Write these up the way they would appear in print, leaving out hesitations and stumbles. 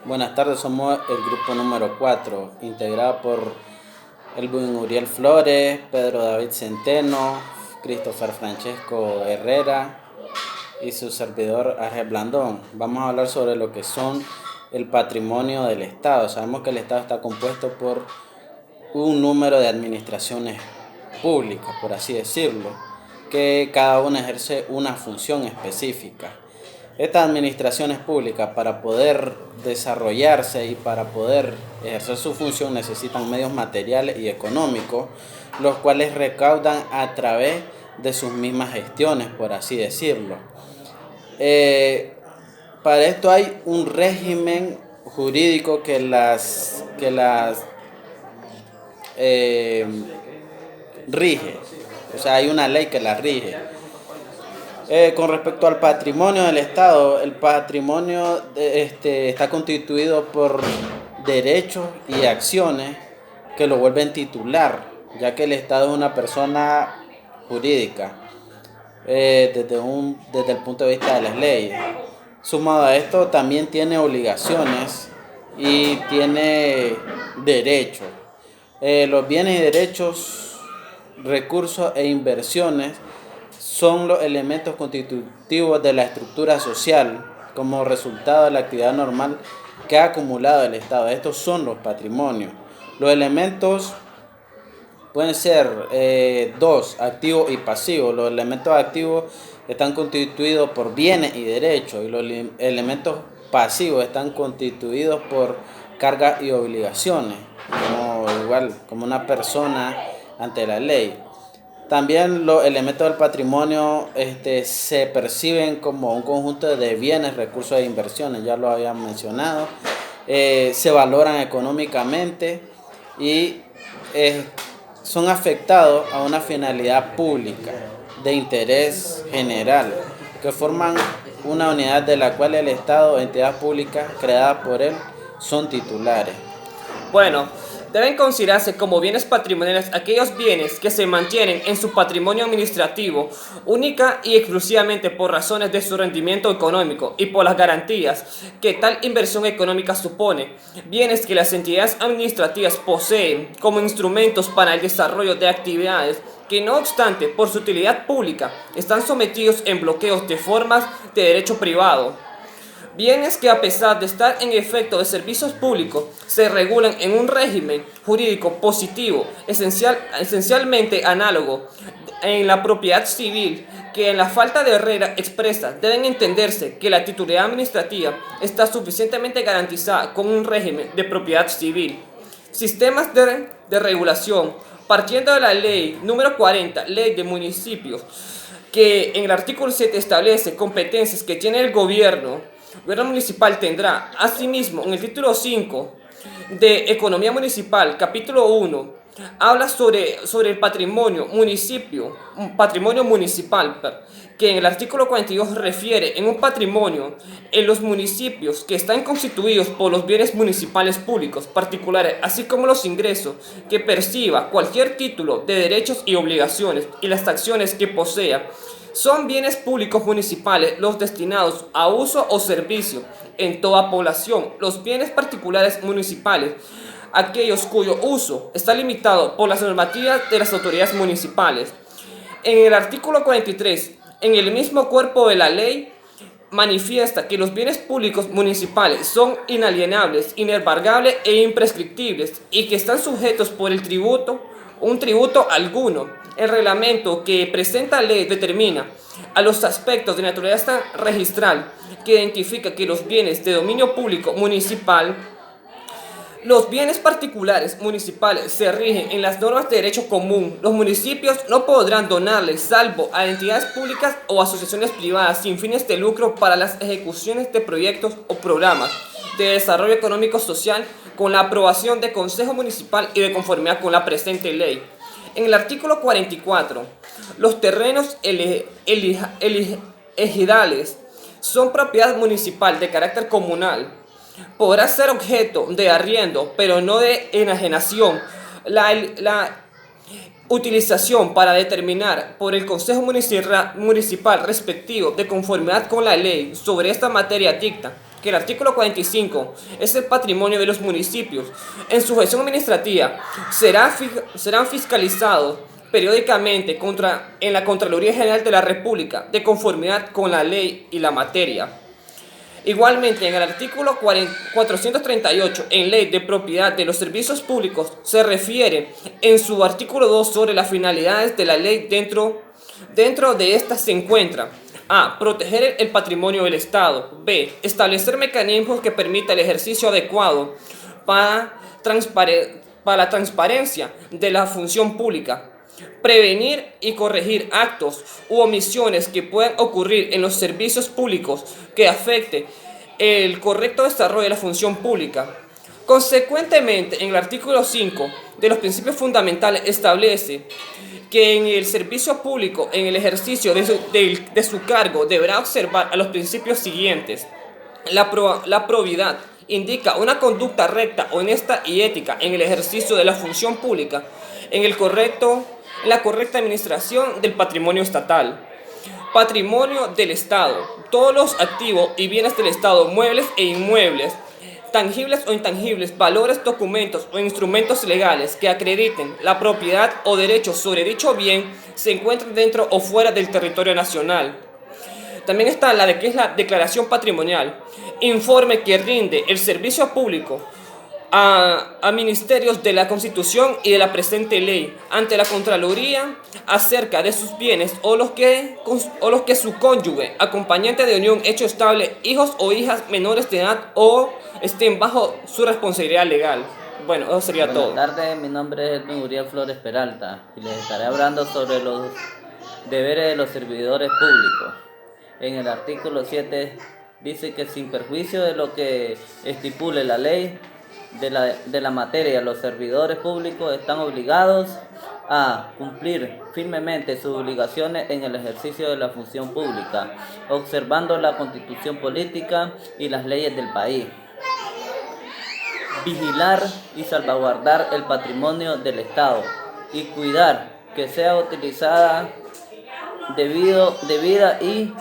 Buenas tardes, somos el grupo número 4, integrado por Elvin Uriel Flores, Pedro David Centeno, Christopher Francesco Herrera y su servidor Argel Blandón. Vamos a hablar sobre lo que son el patrimonio del Estado. Sabemos que el Estado está compuesto por un número de administraciones públicas, por así decirlo, que cada una ejerce una función específica. Estas administraciones públicas, para poder desarrollarse y para poder ejercer su función, necesitan medios materiales y económicos, los cuales recaudan a través de sus mismas gestiones, por así decirlo. Para esto hay un régimen jurídico que las rige, o sea, hay una ley que las rige. Con respecto al patrimonio del Estado, el patrimonio está constituido por derechos y acciones que lo vuelven titular, ya que el Estado es una persona jurídica desde el punto de vista de las leyes. Sumado a esto, también tiene obligaciones y tiene derechos. Los bienes y derechos, recursos e inversiones son los elementos constitutivos de la estructura social como resultado de la actividad normal que ha acumulado el Estado. Estos son los patrimonios. Los elementos pueden ser dos, activos y pasivos. Los elementos activos están constituidos por bienes y derechos y los elementos pasivos están constituidos por cargas y obligaciones, como una persona ante la ley. También los elementos del patrimonio se perciben como un conjunto de bienes, recursos e inversiones, ya lo había mencionado. Se valoran económicamente y son afectados a una finalidad pública de interés general, que forman una unidad de la cual el Estado o entidad pública creada por él son titulares. Bueno, deben considerarse como bienes patrimoniales aquellos bienes que se mantienen en su patrimonio administrativo única y exclusivamente por razones de su rendimiento económico y por las garantías que tal inversión económica supone. Bienes que las entidades administrativas poseen como instrumentos para el desarrollo de actividades que no obstante por su utilidad pública están sometidos en bloqueos de formas de derecho privado. Bienes que a pesar de estar en efecto de servicios públicos, se regulan en un régimen jurídico positivo, esencialmente análogo en la propiedad civil, que en la falta de regla expresa deben entenderse que la titularidad administrativa está suficientemente garantizada con un régimen de propiedad civil. Sistemas de regulación, partiendo de la ley número 40, ley de municipios, que en el artículo 7 establece competencias que tiene el gobierno municipal tendrá. Asimismo, en el título 5 de Economía Municipal, capítulo 1, habla sobre el patrimonio municipal, que en el artículo 42 refiere en un patrimonio en los municipios que están constituidos por los bienes municipales públicos particulares, así como los ingresos que perciba cualquier título de derechos y obligaciones y las acciones que posea. Son bienes públicos municipales los destinados a uso o servicio en toda población. Los bienes particulares municipales, aquellos cuyo uso está limitado por las normativas de las autoridades municipales. En el artículo 43, en el mismo cuerpo de la ley, manifiesta que los bienes públicos municipales son inalienables, inembargables e imprescriptibles y que están sujetos por un tributo alguno. El reglamento que presenta la ley determina a los aspectos de naturaleza registral que identifica que los bienes de dominio público municipal, los bienes particulares municipales se rigen en las normas de derecho común. Los municipios no podrán donarles salvo a entidades públicas o asociaciones privadas sin fines de lucro para las ejecuciones de proyectos o programas de desarrollo económico social con la aprobación del Consejo Municipal y de conformidad con la presente ley. En el artículo 44, los terrenos ejidales son propiedad municipal de carácter comunal. Podrá ser objeto de arriendo, pero no de enajenación. La utilización para determinar por el Consejo Municipal respectivo de conformidad con la ley sobre esta materia dicta que el artículo 45 es el patrimonio de los municipios. En su gestión administrativa serán fiscalizados periódicamente en la Contraloría General de la República, de conformidad con la ley y la materia. Igualmente, en el artículo 438, en Ley de Propiedad de los Servicios Públicos, se refiere en su artículo 2 sobre las finalidades de la ley. Dentro de estas se encuentra: A. Proteger el patrimonio del Estado. B. Establecer mecanismos que permitan el ejercicio adecuado para la transparencia de la función pública. Prevenir y corregir actos u omisiones que puedan ocurrir en los servicios públicos que afecten el correcto desarrollo de la función pública. Consecuentemente, en el artículo 5 de los principios fundamentales establece que en el servicio público, en el ejercicio de su cargo, deberá observar a los principios siguientes. La probidad indica una conducta recta, honesta y ética en el ejercicio de la función pública, en la correcta administración del patrimonio estatal. Patrimonio del Estado: todos los activos y bienes del Estado, muebles e inmuebles, tangibles o intangibles, valores, documentos o instrumentos legales que acrediten la propiedad o derechos sobre dicho bien, se encuentran dentro o fuera del territorio nacional. También está que es la declaración patrimonial, informe que rinde el servicio público a ministerios de la Constitución y de la presente ley ante la Contraloría acerca de sus bienes o los que su cónyuge, acompañante de unión, hecho estable, hijos o hijas menores de edad o estén bajo su responsabilidad legal. Bueno, eso sería todo. Buenas tardes, mi nombre es Edwin Uriel Flores Peralta y les estaré hablando sobre los deberes de los servidores públicos. En el artículo 7 dice que sin perjuicio de lo que estipule la ley de la materia, los servidores públicos están obligados a cumplir firmemente sus obligaciones en el ejercicio de la función pública, observando la Constitución política y las leyes del país. Vigilar y salvaguardar el patrimonio del Estado y cuidar que sea utilizada debida y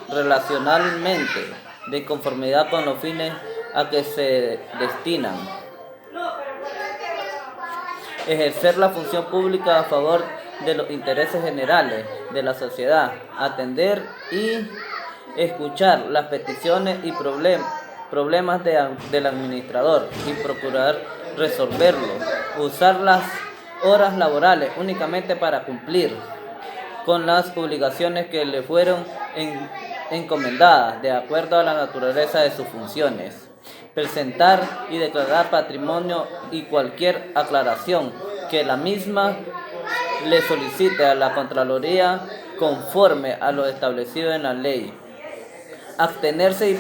relacionalmente de conformidad con los fines a que se destinan. Ejercer la función pública a favor de los intereses generales de la sociedad, atender y escuchar las peticiones y problemas del administrador y procurar resolverlos. Usar las horas laborales únicamente para cumplir con las obligaciones que le fueron encomendadas de acuerdo a la naturaleza de sus funciones. Presentar y declarar patrimonio y cualquier aclaración que la misma le solicite a la Contraloría conforme a lo establecido en la ley. Abstenerse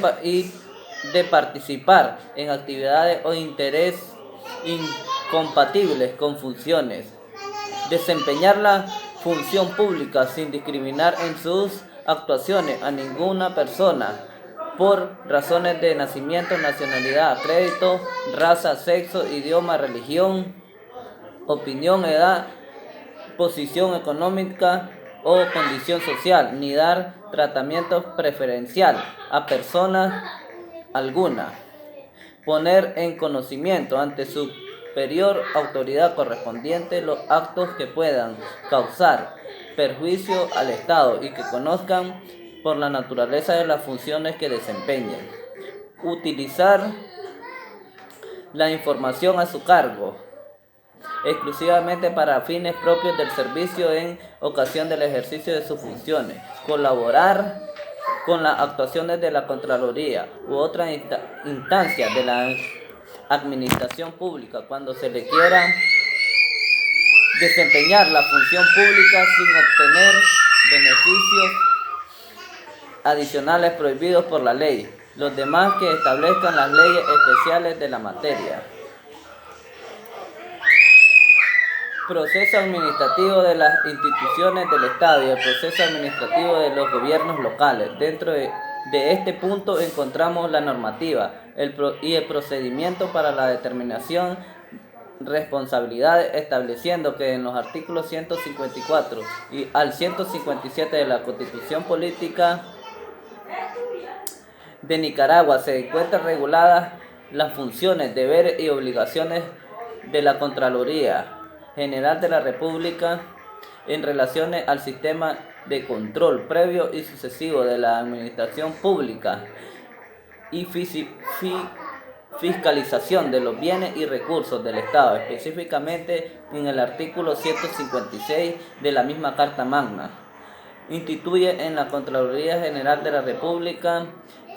de participar en actividades o interés incompatibles con funciones. Desempeñar la función pública sin discriminar en sus actuaciones a ninguna persona por razones de nacimiento, nacionalidad, crédito, raza, sexo, idioma, religión, opinión, edad, posición económica o condición social, ni dar tratamiento preferencial a persona alguna. Poner en conocimiento ante su superior autoridad correspondiente los actos que puedan causar perjuicio al Estado y que conozcan por la naturaleza de las funciones que desempeñen. Utilizar la información a su cargo exclusivamente para fines propios del servicio en ocasión del ejercicio de sus funciones. Colaborar con las actuaciones de la Contraloría u otras instancias de la administración pública cuando se le quiera desempeñar la función pública sin obtener beneficios adicionales prohibidos por la ley, los demás que establezcan las leyes especiales de la materia. Proceso administrativo de las instituciones del Estado y el proceso administrativo de los gobiernos locales. Dentro de este punto encontramos la normativa y el procedimiento para la determinación responsabilidades, estableciendo que en los artículos 154 y al 157 de la Constitución Política de Nicaragua se encuentran reguladas las funciones, deberes y obligaciones de la Contraloría General de la República en relación al sistema de control previo y sucesivo de la administración pública y fiscalización de los bienes y recursos del Estado, específicamente en el artículo 156 de la misma Carta Magna. Instituye en la Contraloría General de la República,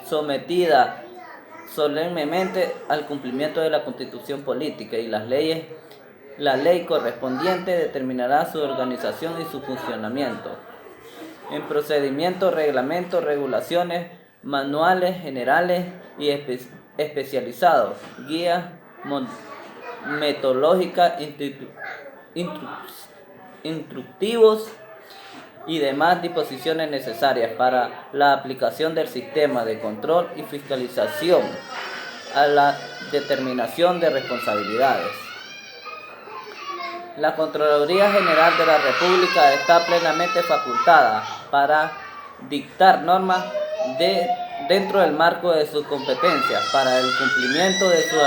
sometida solemnemente al cumplimiento de la Constitución Política y las leyes. La ley correspondiente determinará su organización y su funcionamiento. En procedimientos, reglamentos, regulaciones, manuales generales y especializados, guías metodológicas, instructivos y demás disposiciones necesarias para la aplicación del sistema de control y fiscalización a la determinación de responsabilidades. La Contraloría General de la República está plenamente facultada para dictar normas dentro del marco de sus competencias para el cumplimiento de sus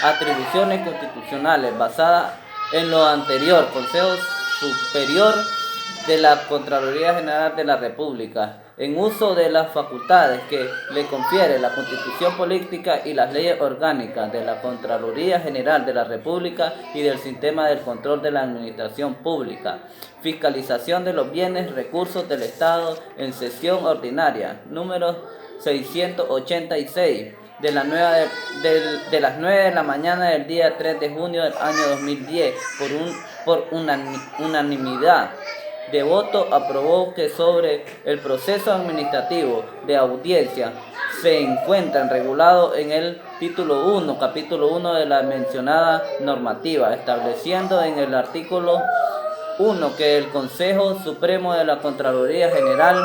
atribuciones constitucionales basadas en lo anterior. Consejo Superior de la Contraloría General de la República, en uso de las facultades que le confiere la Constitución Política y las leyes orgánicas de la Contraloría General de la República y del sistema del control de la administración pública, fiscalización de los bienes, recursos del Estado en sesión ordinaria, número 686, de las 9 de la mañana del día 3 de junio del año 2010, por unanimidad de voto, aprobó que sobre el proceso administrativo de audiencia se encuentran regulados en el título 1, capítulo 1 de la mencionada normativa, estableciendo en el artículo 1 que el Consejo Supremo de la Contraloría General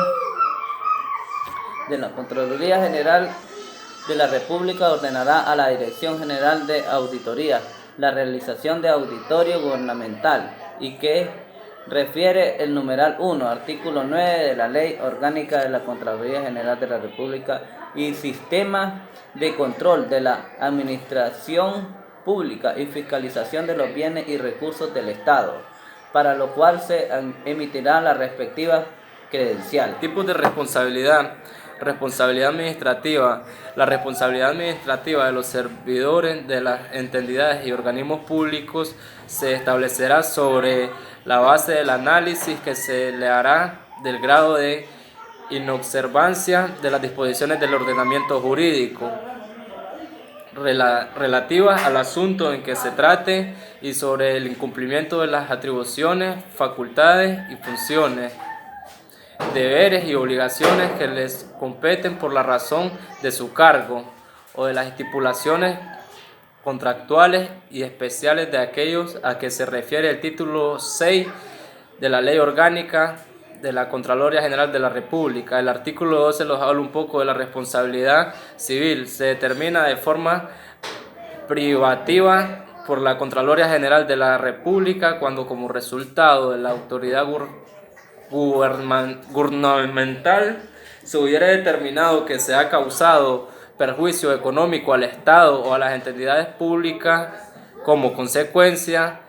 de la República ordenará a la Dirección General de Auditoría la realización de auditorio gubernamental y que refiere el numeral 1, artículo 9 de la Ley Orgánica de la Contraloría General de la República y Sistema de Control de la Administración Pública y Fiscalización de los Bienes y Recursos del Estado, para lo cual se emitirá la respectiva credencial. Tipos de responsabilidad. Responsabilidad administrativa. La responsabilidad administrativa de los servidores de las entidades y organismos públicos se establecerá sobre la base del análisis que se le hará del grado de inobservancia de las disposiciones del ordenamiento jurídico relativas al asunto en que se trate y sobre el incumplimiento de las atribuciones, facultades y funciones, deberes y obligaciones que les competen por la razón de su cargo o de las estipulaciones contractuales y especiales de aquellos a que se refiere el título 6 de la Ley Orgánica de la Contraloría General de la República. El artículo 12 nos habla un poco de la responsabilidad civil. Se determina de forma privativa por la Contraloría General de la República cuando, como resultado de la autoridad gubernamental, se hubiera determinado que se ha causado perjuicio económico al Estado o a las entidades públicas como consecuencia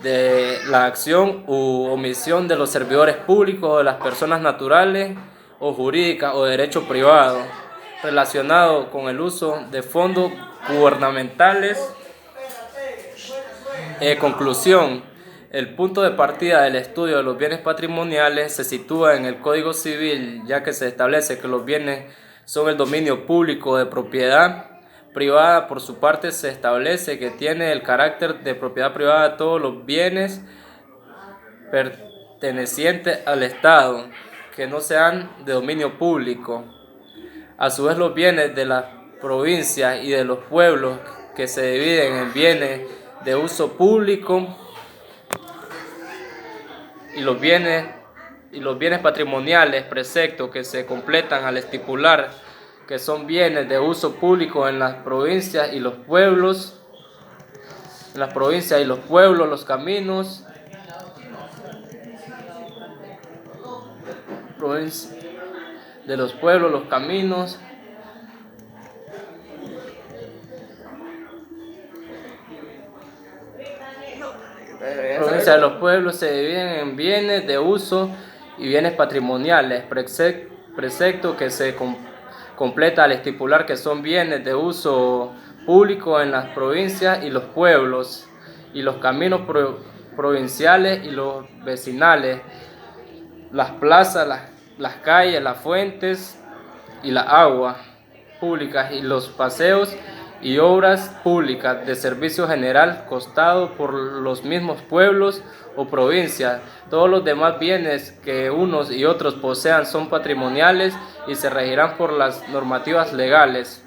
de la acción u omisión de los servidores públicos o de las personas naturales o jurídicas o de derecho privado relacionado con el uso de fondos gubernamentales. Conclusión. El punto de partida del estudio de los bienes patrimoniales se sitúa en el Código Civil, ya que se establece que los bienes son el dominio público de propiedad privada. Por su parte, se establece que tiene el carácter de propiedad privada todos los bienes pertenecientes al Estado que no sean de dominio público. A su vez, los bienes de las provincias y de los pueblos que se dividen en bienes de uso público y los bienes patrimoniales, preceptos que se completan al estipular que son bienes de uso público en las provincias y los pueblos, los caminos, de los pueblos, los caminos, herencia de los pueblos se dividen en bienes de uso y bienes patrimoniales, precepto que se completa al estipular que son bienes de uso público en las provincias y los pueblos, y los caminos provinciales y los vecinales, las plazas, las calles, las fuentes y la agua públicas y los paseos y obras públicas de servicio general costado por los mismos pueblos o provincias. Todos los demás bienes que unos y otros posean son patrimoniales y se regirán por las normativas legales.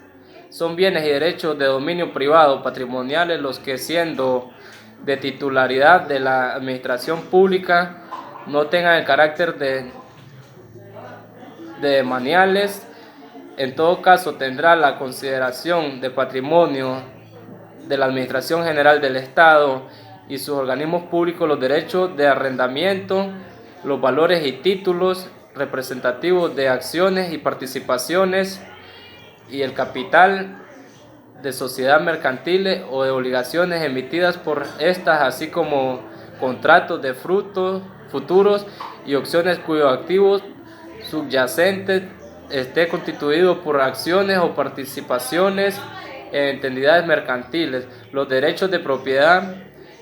Son bienes y derechos de dominio privado patrimoniales los que, siendo de titularidad de la administración pública, no tengan el carácter de maniales. En todo caso, tendrá la consideración de patrimonio de la Administración General del Estado y sus organismos públicos los derechos de arrendamiento, los valores y títulos representativos de acciones y participaciones y el capital de sociedades mercantiles o de obligaciones emitidas por estas, así como contratos de futuros y opciones cuyos activos subyacentes esté constituido por acciones o participaciones en entidades mercantiles, los derechos de propiedad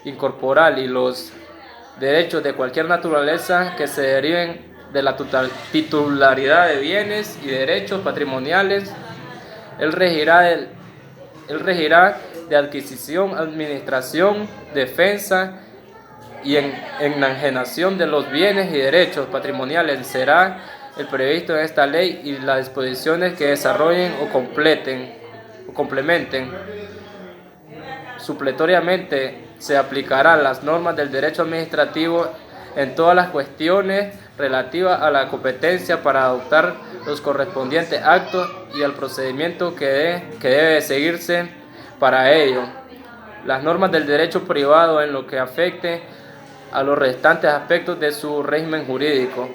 incorporal y los derechos de cualquier naturaleza que se deriven de la titularidad de bienes y derechos patrimoniales. Él regirá de adquisición, administración, defensa y enajenación de los bienes y derechos patrimoniales. Será el previsto en esta ley y las disposiciones que desarrollen o complementen. Supletoriamente se aplicarán las normas del derecho administrativo en todas las cuestiones relativas a la competencia para adoptar los correspondientes actos y al procedimiento que debe seguirse para ello. Las normas del derecho privado en lo que afecte a los restantes aspectos de su régimen jurídico.